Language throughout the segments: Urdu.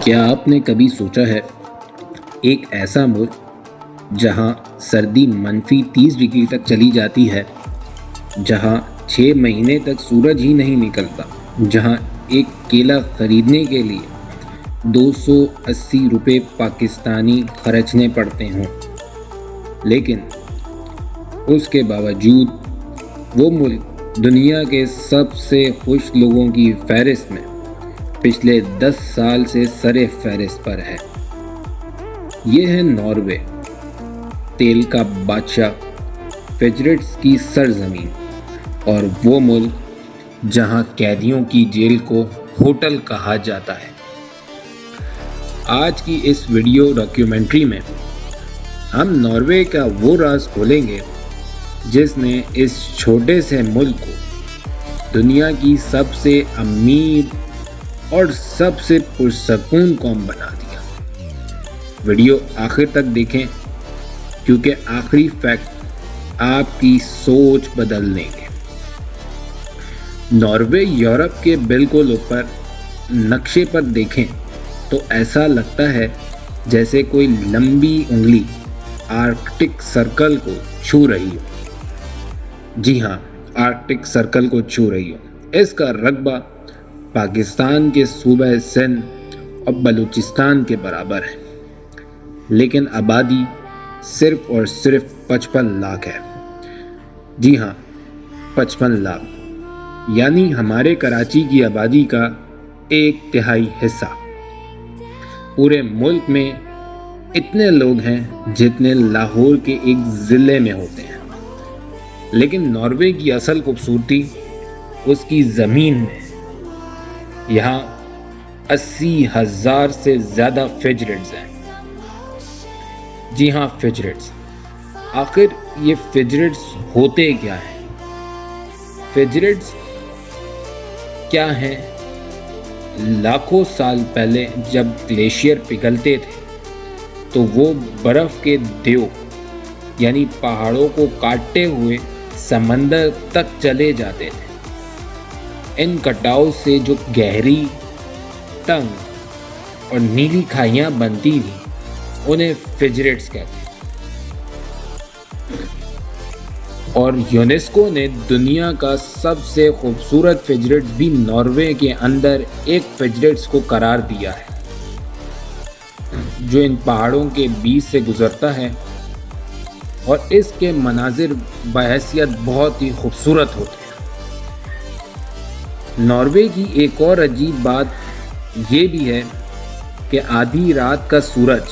کیا آپ نے کبھی سوچا ہے ایک ایسا ملک جہاں سردی -30 ڈگری تک چلی جاتی ہے، جہاں 6 مہینے تک سورج ہی نہیں نکلتا، جہاں ایک کیلا خریدنے کے لیے 280 روپے پاکستانی خرچنے پڑتے ہوں، لیکن اس کے باوجود وہ ملک دنیا کے سب سے خوش لوگوں کی فہرست میں پچھلے 10 سال سے سر فہرست پر ہے۔ یہ ہے ناروے، تیل کا بادشاہ، فجریٹس کی سرزمین، اور وہ ملک جہاں قیدیوں کی جیل کو ہوٹل کہا جاتا ہے۔ آج کی اس ویڈیو ڈاکیومنٹری میں ہم ناروے کا وہ راز کھولیں گے جس نے اس چھوٹے سے ملک کو دنیا کی سب سے امیر اور سب سے پرسکون قوم بنا دیا۔ ویڈیو آخر تک دیکھیں کیونکہ آخری فیکٹ آپ کی سوچ بدل دیں گے۔ ناروے یورپ کے بالکل اوپر نقشے پر دیکھیں تو ایسا لگتا ہے جیسے کوئی لمبی انگلی آرکٹک سرکل کو چھو رہی ہو۔ جی ہاں، آرکٹک سرکل کو چھو رہی ہو۔ اس کا رقبہ پاکستان کے صوبہ سندھ اور بلوچستان کے برابر ہے، لیکن آبادی صرف اور صرف 55 لاکھ ہے۔ جی ہاں، 55 لاکھ، یعنی ہمارے کراچی کی آبادی کا 1/3 حصہ۔ پورے ملک میں اتنے لوگ ہیں جتنے لاہور کے ایک ضلع میں ہوتے ہیں، لیکن ناروے کی اصل خوبصورتی اس کی زمین میں۔ یہاں 80,000 سے زیادہ فجریٹس ہیں۔ جی ہاں، فجریٹس۔ آخر یہ فجریٹس ہوتے کیا ہیں؟ فجریٹس کیا ہیں؟ لاکھوں سال پہلے جب گلیشیئر پگھلتے تھے تو وہ برف کے دیو یعنی پہاڑوں کو کاٹتے ہوئے سمندر تک چلے جاتے تھے۔ ان کٹاؤ سے جو گہری، تنگ اور نیلی کھائیاں بنتی تھیں انہیں فجریٹس کہتے ہیں، اور یونیسکو نے دنیا کا سب سے خوبصورت فجریٹس بھی ناروے کے اندر ایک فجریٹس کو قرار دیا ہے جو ان پہاڑوں کے بیچ سے گزرتا ہے، اور اس کے مناظر بحیثیت بہت ہی خوبصورت ہوتے ہیں۔ ناروے کی ایک اور عجیب بات یہ بھی ہے کہ آدھی رات کا سورج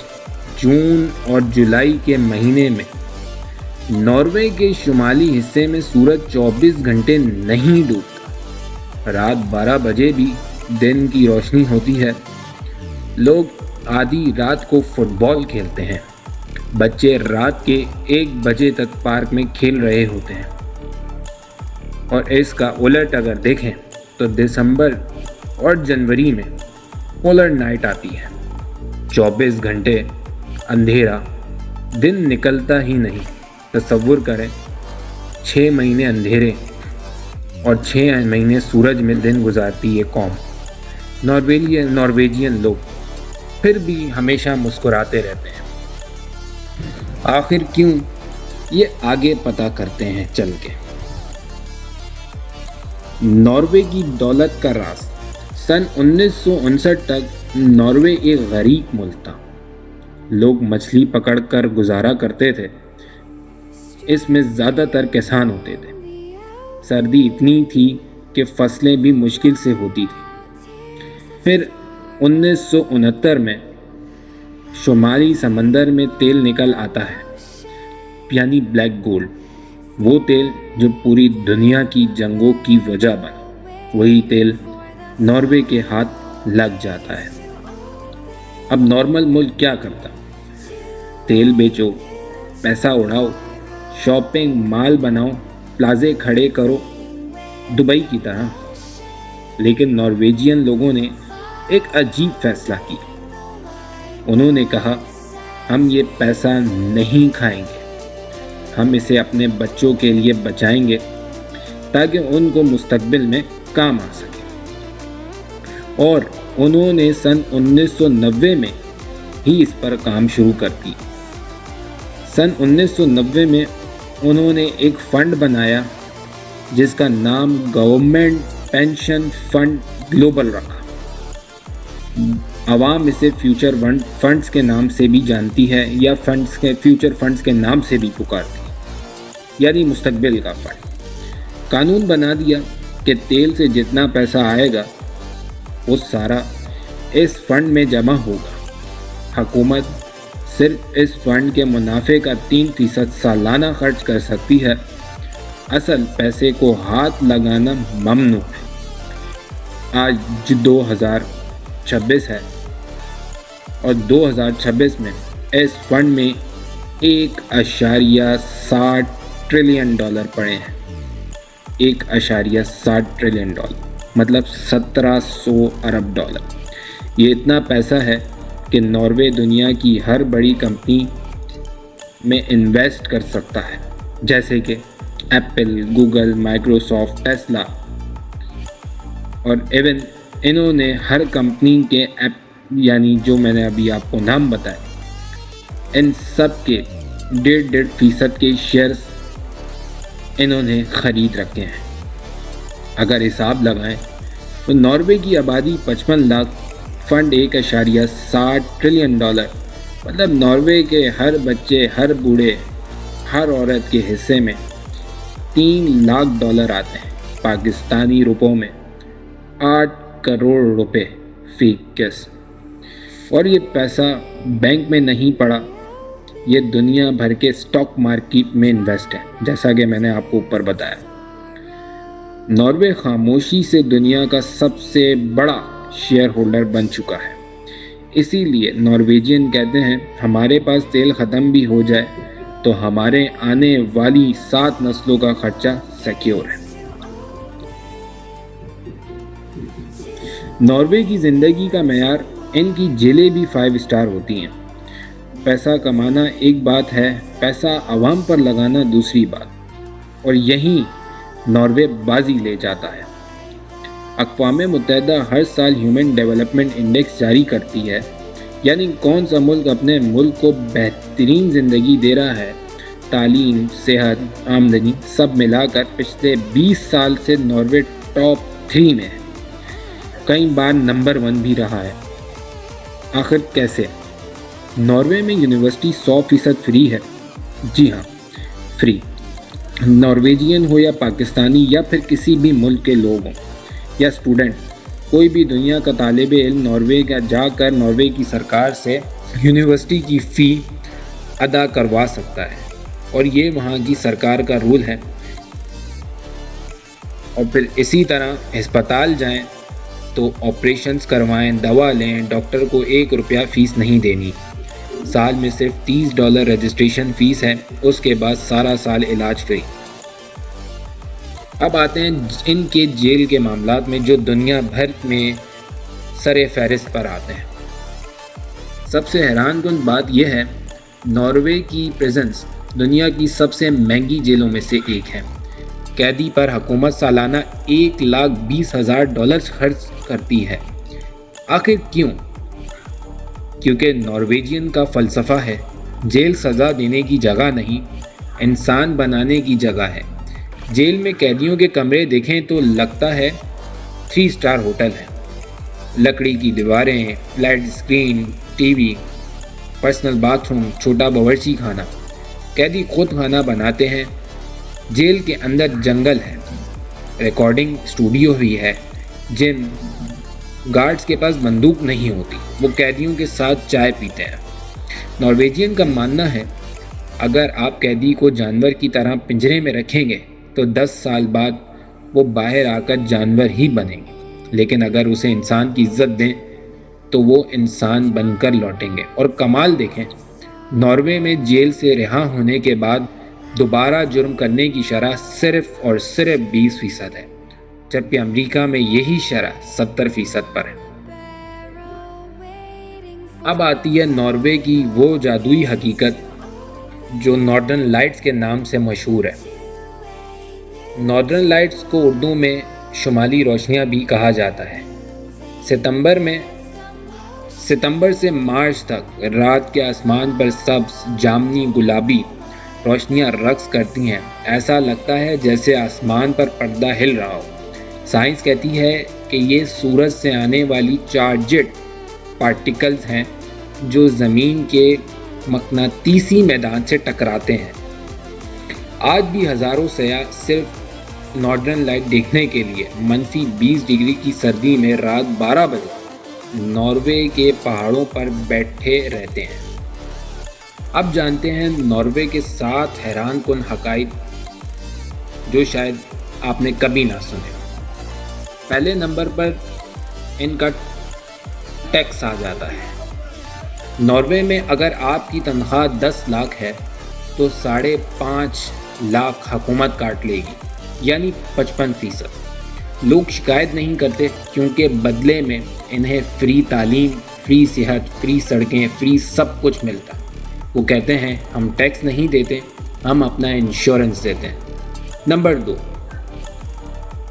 جون اور جولائی کے مہینے میں ناروے کے شمالی حصے میں سورج 24 گھنٹے نہیں ڈوبتا۔ رات 12 بجے بھی دن کی روشنی ہوتی ہے۔ لوگ آدھی رات کو فٹ بال کھیلتے ہیں، بچے رات کے 1 بجے تک پارک میں کھیل رہے ہوتے ہیں، اور اس کا الٹ اگر دیکھیں تو دسمبر اور جنوری میں پولر نائٹ آتی ہے۔ 24 گھنٹے اندھیرا، دن نکلتا ہی نہیں۔ تصور کریں، 6 مہینے اندھیرے اور 6 مہینے سورج میں دن گزارتی یہ قوم۔ نارویجین لوگ پھر بھی ہمیشہ مسکراتے رہتے ہیں۔ آخر کیوں؟ یہ آگے پتہ کرتے ہیں چل کے۔ ناروے کی دولت کا راز۔ سن 1959 تک ناروے ایک غریب ملک تھا۔ لوگ مچھلی پکڑ کر گزارا کرتے تھے۔ اس میں زیادہ تر کسان ہوتے تھے۔ سردی اتنی تھی کہ فصلیں بھی مشکل سے ہوتی تھیں۔ پھر 1969 میں شمالی سمندر میں تیل نکل آتا ہے، یعنی بلیک گولڈ، وہ تیل جو پوری دنیا کی جنگوں کی وجہ بنا۔ وہی تیل ناروے کے ہاتھ لگ جاتا ہے۔ اب نارمل ملک کیا کرتا؟ تیل بیچو، پیسہ اڑاؤ، شاپنگ مال بناؤ، پلازے کھڑے کرو دبئی کی طرح۔ لیکن نارویجین لوگوں نے ایک عجیب فیصلہ کیا۔ انہوں نے کہا، ہم یہ پیسہ نہیں کھائیں گے، ہم اسے اپنے بچوں کے لیے بچائیں گے تاکہ ان کو مستقبل میں کام آ سکے۔ اور انہوں نے سن 1990 میں ہی اس پر کام شروع کر دی۔ سن 1990 میں انہوں نے ایک فنڈ بنایا جس کا نام گورنمنٹ پینشن فنڈ گلوبل رکھا۔ عوام اسے فیوچر فنڈز کے نام سے بھی جانتی ہے یا فیوچر فنڈز کے نام سے بھی پکارتی ہے، یعنی مستقبل کا فنڈ۔ قانون بنا دیا کہ تیل سے جتنا پیسہ آئے گا وہ سارا اس فنڈ میں جمع ہوگا۔ حکومت صرف اس فنڈ کے منافع کا 3% سالانہ خرچ کر سکتی ہے، اصل پیسے کو ہاتھ لگانا ممنوع ہے۔ آج 2026 ہے اور 2026 میں اس فنڈ میں $1.60 ٹریلین پڑے ہیں۔ $1.60 ٹریلین، مطلب 1700 ارب ڈالر۔ یہ اتنا پیسہ ہے کہ ناروے دنیا کی ہر بڑی کمپنی میں انویسٹ کر سکتا ہے، جیسے کہ ایپل، گوگل، مائیکروسافٹ، ٹیسلا، اور ایون انہوں نے ہر کمپنی کے یعنی جو میں نے ابھی آپ کو نام بتائے، ان سب کے 1.5% کے شیئرز انہوں نے خرید رکھے ہیں۔ اگر حساب لگائیں تو ناروے کی آبادی 55 لاکھ، فنڈ $1.60 ٹریلین، مطلب ناروے کے ہر بچے، ہر بوڑھے، ہر عورت کے حصے میں $3 لاکھ آتے ہیں، پاکستانی روپوں میں 8 کروڑ روپے فی کس۔ اور یہ پیسہ بینک میں نہیں پڑا، یہ دنیا بھر کے اسٹاک مارکیٹ میں انویسٹ ہے، جیسا کہ میں نے آپ کو اوپر بتایا۔ ناروے خاموشی سے دنیا کا سب سے بڑا شیئر ہولڈر بن چکا ہے۔ اسی لیے نارویجین کہتے ہیں ہمارے پاس تیل ختم بھی ہو جائے تو ہمارے آنے والی 7 نسلوں کا خرچہ سیکیور ہے۔ ناروے کی زندگی کا معیار، ان کی جیلیں بھی 5 اسٹار ہوتی ہیں۔ پیسہ کمانا ایک بات ہے، پیسہ عوام پر لگانا دوسری بات، اور یہیں ناروے بازی لے جاتا ہے۔ اقوام متحدہ ہر سال ہیومن ڈیولپمنٹ انڈیکس جاری کرتی ہے، یعنی کون سا ملک اپنے ملک کو بہترین زندگی دے رہا ہے۔ تعلیم، صحت، آمدنی سب ملا کر پچھلے 20 سال سے ناروے ٹاپ 3 میں ہے، کئی بار نمبر 1 بھی رہا ہے۔ آخر کیسے؟ ناروے میں یونیورسٹی 100% فری ہے۔ جی ہاں، فری۔ نارویجین ہو یا پاکستانی یا پھر کسی بھی ملک کے لوگ ہوں یا اسٹوڈنٹ، کوئی بھی دنیا کا طالب علم ناروے کا جا کر ناروے کی سرکار سے یونیورسٹی کی فی ادا کروا سکتا ہے، اور یہ وہاں کی سرکار کا رول ہے۔ اور پھر اسی طرح ہسپتال جائیں تو آپریشنز کروائیں، دوا لیں، ڈاکٹر کو $1 فیس نہیں دینی۔ سال میں صرف $30 رجسٹریشن فیس ہے، اس کے بعد سارا سال علاج فری۔ اب آتے ہیں ان کے جیل کے معاملات میں جو دنیا بھر میں سر فہرست پر آتے ہیں۔ سب سے حیران کن بات یہ ہے، ناروے کی پریزنس دنیا کی سب سے مہنگی جیلوں میں سے ایک ہے۔ قیدی پر حکومت سالانہ $1,20,000 خرچ کرتی ہے۔ آخر کیوں؟ کیونکہ نارویجین کا فلسفہ ہے، جیل سزا دینے کی جگہ نہیں، انسان بنانے کی جگہ ہے۔ جیل میں قیدیوں کے کمرے دیکھیں تو لگتا ہے 3 اسٹار ہوٹل ہے۔ لکڑی کی دیواریں، flat screen TV, personal bathroom, چھوٹا باورچی خانہ، قیدی خود کھانا بناتے ہیں۔ جیل کے اندر جنگل ہے، ریکارڈنگ اسٹوڈیو بھی ہے، جم، گارڈز کے پاس بندوق نہیں ہوتی، وہ قیدیوں کے ساتھ چائے پیتے ہیں۔ نارویجین کا ماننا ہے اگر آپ قیدی کو جانور کی طرح پنجرے میں رکھیں گے تو 10 سال بعد وہ باہر آ کر جانور ہی بنیں گے، لیکن اگر اسے انسان کی عزت دیں تو وہ انسان بن کر لوٹیں گے۔ اور کمال دیکھیں، ناروے میں جیل سے رہا ہونے کے بعد دوبارہ جرم کرنے کی شرح صرف اور صرف 20% ہے، جبکہ امریکہ میں یہی شرح 70% پر ہے۔ اب آتی ہے ناروے کی وہ جادوئی حقیقت جو نارڈرن لائٹس کے نام سے مشہور ہے۔ نارڈرن لائٹس کو اردو میں شمالی روشنیاں بھی کہا جاتا ہے۔ ستمبر سے مارچ تک رات کے آسمان پر سبز جامنی گلابی روشنیاں رقص کرتی ہیں. ایسا لگتا ہے جیسے آسمان پر پردہ ہل رہا ہو. سائنس کہتی ہے کہ یہ سورج سے آنے والی چارجڈ پارٹیکلز ہیں جو زمین کے مقناطیسی میدان سے ٹکراتے ہیں. آج بھی ہزاروں سیاح صرف نارڈرن لائٹ دیکھنے کے لیے -20 ڈگری کی سردی میں رات 12 بجے ناروے کے پہاڑوں پر بیٹھے رہتے ہیں. اب جانتے ہیں ناروے کے 7 حیران کن حقائق جو شاید آپ نے کبھی نہ سنے. پہلے نمبر پر ان کا ٹیکس آ جاتا ہے. ناروے میں اگر آپ کی تنخواہ 10 لاکھ ہے تو 5.5 لاکھ حکومت کاٹ لے گی، یعنی 55%. لوگ شکایت نہیں کرتے کیونکہ بدلے میں انہیں فری تعلیم، فری صحت، فری سڑکیں، فری سب کچھ ملتا. وہ کہتے ہیں ہم ٹیکس نہیں دیتے، ہم اپنا انشورنس دیتے ہیں. نمبر 2،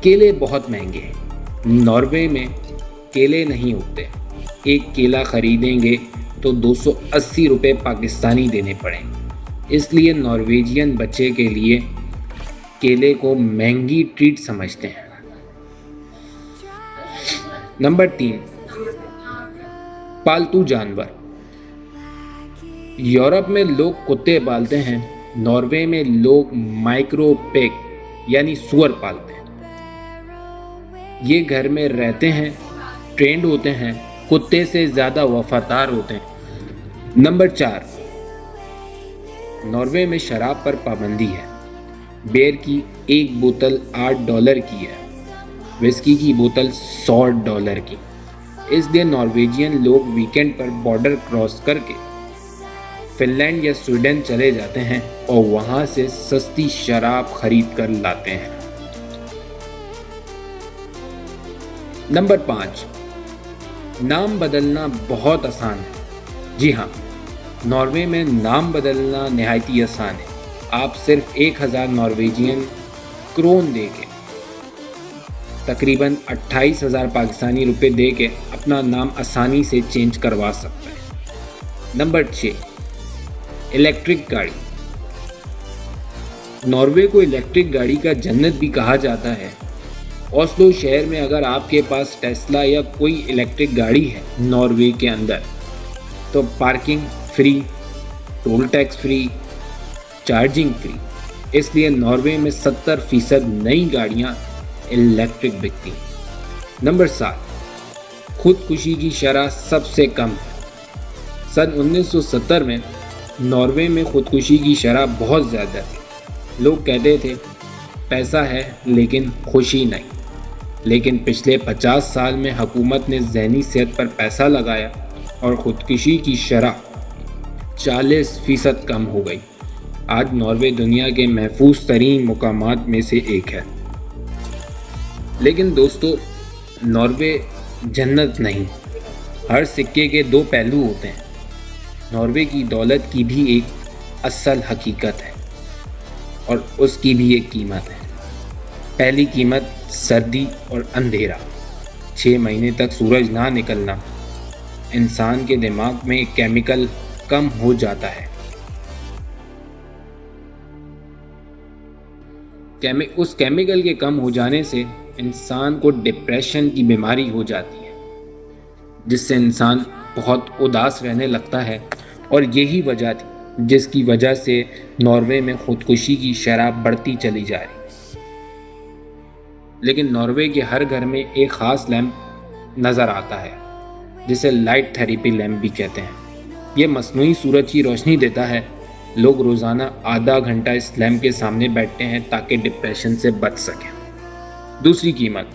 کیلے بہت مہنگے ہیں. ناروے میں کیلے نہیں اگتے. ایک کیلا خریدیں گے تو 280 روپے پاکستانی دینے پڑیں. اس لیے نارویجین بچے کے لیے کیلے کو مہنگی ٹریٹ سمجھتے ہیں. نمبر 3، پالتو جانور. یورپ میں لوگ کتے پالتے ہیں، ناروے میں لوگ مائکرو پیگ یعنی سور پالتے ہیں. یہ گھر میں رہتے ہیں، ٹرینڈ ہوتے ہیں، کتے سے زیادہ وفادار ہوتے ہیں. نمبر 4، ناروے میں شراب پر پابندی ہے. بیئر کی ایک بوتل $8 کی ہے، وسکی کی بوتل $100 کی. اس لیے نارویجین لوگ ویکینڈ پر بارڈر کراس کر کے فن لینڈ یا سویڈن چلے جاتے ہیں اور وہاں سے سستی شراب خرید کر لاتے ہیں. نمبر 5، نام بدلنا بہت آسان ہے. جی ہاں، ناروے میں نام بدلنا نہایتی آسان ہے. آپ صرف 1000 نارویجین کرون دے کے تقریباً 28,000 پاکستانی روپے دے کے اپنا نام آسانی سے چینج کروا سکتے ہیں. نمبر 6، الیکٹرک گاڑی. ناروے کو الیکٹرک گاڑی کا جنت بھی کہا جاتا ہے. اوسلو شہر میں اگر آپ کے پاس ٹیسلا یا کوئی الیکٹرک گاڑی ہے ناروے کے اندر تو parking free, toll tax free, charging free. اس لیے ناروے میں 70% نئی گاڑیاں الیکٹرک بکتی. نمبر 7، خودکشی کی شرح سب سے کم ہے. سن 1970 میں ناروے میں خودکشی کی شرح بہت زیادہ تھی. لوگ کہتے تھے پیسہ ہے لیکن خوشی نہیں. لیکن پچھلے 50 سال میں حکومت نے ذہنی صحت پر پیسہ لگایا اور خودکشی کی شرح 40% کم ہو گئی. آج ناروے دنیا کے محفوظ ترین مقامات میں سے ایک ہے. لیکن دوستو، ناروے جنت نہیں. ہر سکے کے 2 پہلو ہوتے ہیں. ناروے کی دولت کی بھی ایک اصل حقیقت ہے اور اس کی بھی ایک قیمت ہے. پہلی قیمت سردی اور اندھیرا. 6 مہینے تک سورج نہ نکلنا. انسان کے دماغ میں ایک کیمیکل کم ہو جاتا ہے. اس کیمیکل کے کم ہو جانے سے انسان کو ڈپریشن کی بیماری ہو جاتی ہے، جس سے انسان بہت اداس رہنے لگتا ہے. اور یہی وجہ تھی جس کی وجہ سے ناروے میں خودکشی کی شرح بڑھتی چلی جا رہی. لیکن ناروے کے ہر گھر میں ایک خاص لیمپ نظر آتا ہے جسے لائٹ تھیراپی لیمپ بھی کہتے ہیں. یہ مصنوعی سورج کی روشنی دیتا ہے. لوگ روزانہ آدھا گھنٹہ اس لیمپ کے سامنے بیٹھتے ہیں تاکہ ڈپریشن سے بچ سکیں. دوسری قیمت،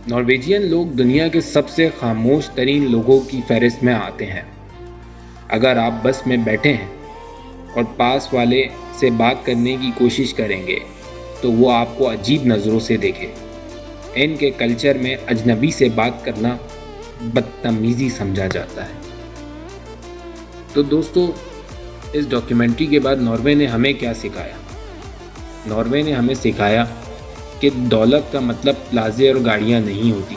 نارویجین لوگ دنیا کے سب سے خاموش ترین لوگوں کی فہرست میں آتے ہیں. اگر آپ بس میں بیٹھے ہیں اور پاس والے سے بات کرنے کی کوشش کریں گے تو وہ آپ کو عجیب نظروں سے دیکھے. ان کے کلچر میں اجنبی سے بات کرنا بدتمیزی سمجھا جاتا ہے. تو دوستو، اس ڈاکیومنٹری کے بعد ناروے نے ہمیں کیا سکھایا؟ ناروے نے ہمیں سکھایا کہ دولت کا مطلب پلازے اور گاڑیاں نہیں ہوتی.